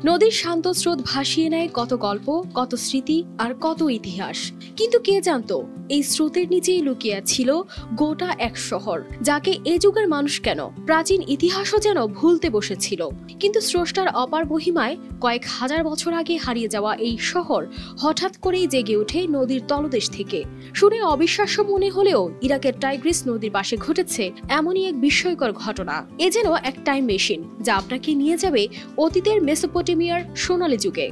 নদীর শান্ত স্রোত ভাসিয়ে নেয় কত গল্প, কত স্মৃতি আর কত ইতিহাস। কিন্তু কে জানতো এই স্রোতের নিচেই লুকিয়ে ছিল গোটা এক শহর, যাকে এ যুগের মানুষ কেন প্রাচীন ইতিহাসও যেন ভুলতে বসেছিল। কিন্তু স্রষ্টার অপার মহিমায় কয়েক হাজার বছর আগে হারিয়ে যাওয়া এই শহর হঠাৎ করেই জেগে ওঠে নদীর তলদেশ থেকে। শুনে অবিশ্বাস্য মনে হলেও ইরাকের টাইগ্রিস নদীর পাশে ঘটেছে এমনই এক বিস্ময়কর ঘটনা। এ যেন এক টাইম মেশিন, যা আপনাকে নিয়ে যাবে অতীতের মেসোপটেমিয়ার সোনালী যুগে।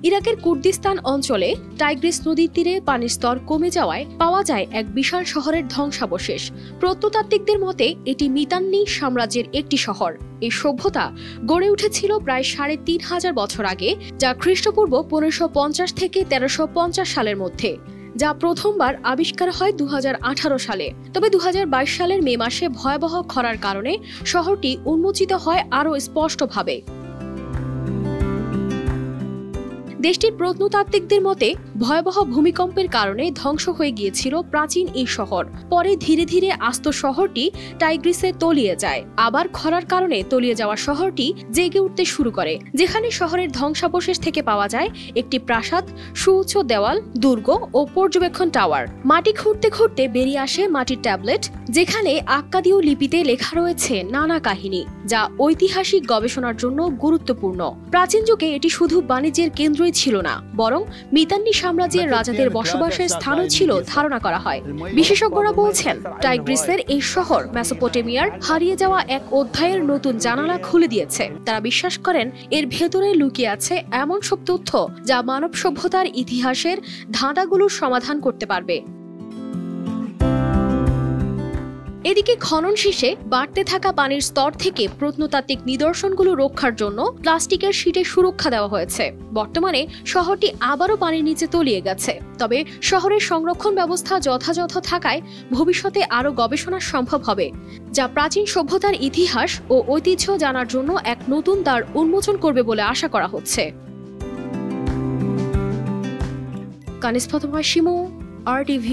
ইরাকের কুর্দিস্তান অঞ্চলে টাইগ্রিস নদীর তীরে পানির স্তর কমে যাওয়ায় পাওয়া যায় এক বিশাল শহরের ধ্বংসাবশেষ। প্রত্নতাত্ত্বিকদের মতে এটি মিতান্নি সাম্রাজ্যের একটি শহর। এই সভ্যতা গড়ে উঠেছিল প্রায় ৩৫০০ বছর আগে, যা খ্রিস্টপূর্ব ১৫৫০ থেকে ১৩৫০ সালের মধ্যে, যা প্রথমবার আবিষ্কার হয় ২০১৮ সালে। তবে ২০২২ সালের মে মাসে ভয়াবহ খরার কারণে শহরটি উন্মোচিত হয় আরও স্পষ্টভাবে। দেশটির প্রত্নতাত্ত্বিকদের মতে ভয়াবহ ভূমিকম্পের কারণে ধ্বংস হয়ে গিয়েছিল প্রাচীন এই শহর। পরে ধীরে ধীরে আস্ত শহরটি টাইগ্রিসে তলিয়ে যায়। আবার খরার কারণে তলিয়ে যাওয়া শহরটি জেগে উঠতে শুরু করে, যেখানে শহরের ধ্বংসাবশেষ থেকে পাওয়া যায় একটি প্রাসাদ, সুউচ্চ দেওয়াল, দুর্গ ও পর্যবেক্ষণ টাওয়ার। মাটি খুঁড়তে খুঁড়তে বেরিয়ে আসে মাটির ট্যাবলেট, যেখানে আক্কাদীয় লিপিতে লেখা রয়েছে নানা কাহিনী, যা ঐতিহাসিক গবেষণার জন্য গুরুত্বপূর্ণ। প্রাচীন যুগে এটি শুধু বাণিজ্যের কেন্দ্রই ছিল না, বরং মিতান্নি সাম্রাজ্যের রাজাদের বসবাসের স্থানও ছিল ধারণা করা হয়। বিশেষজ্ঞরা বলছেন টাইগ্রিসের এই শহর মেসোপটেমিয়ার হারিয়ে যাওয়া এক অধ্যায়ের নতুন জানালা খুলে দিয়েছে। তারা বিশ্বাস করেন এর ভেতরে লুকিয়ে আছে এমন সব তথ্য যা মানব সভ্যতার ইতিহাসের ধাঁধাগুলোর সমাধান করতে পারবে। এদিকে খনন শেষে বাড়তে থাকা পানির স্তর থেকে প্রত্নতাত্ত্বিক নিদর্শনগুলো রক্ষার জন্য প্লাস্টিকের শীটে সুরক্ষা দেওয়া হয়েছে। বর্তমানে শহরটি আবারও পানির নিচে তলিয়ে গেছে। তবে শহরের সংরক্ষণ ব্যবস্থা যথাযথ থাকায় ভবিষ্যতে আরও গবেষণা সম্ভব হবে, যা প্রাচীন সভ্যতার ইতিহাস ও ঐতিহ্য জানার জন্য এক নতুন দ্বার উন্মোচন করবে বলে আশা করা হচ্ছে। কানিজ ফাতেমা শিমু, RTV।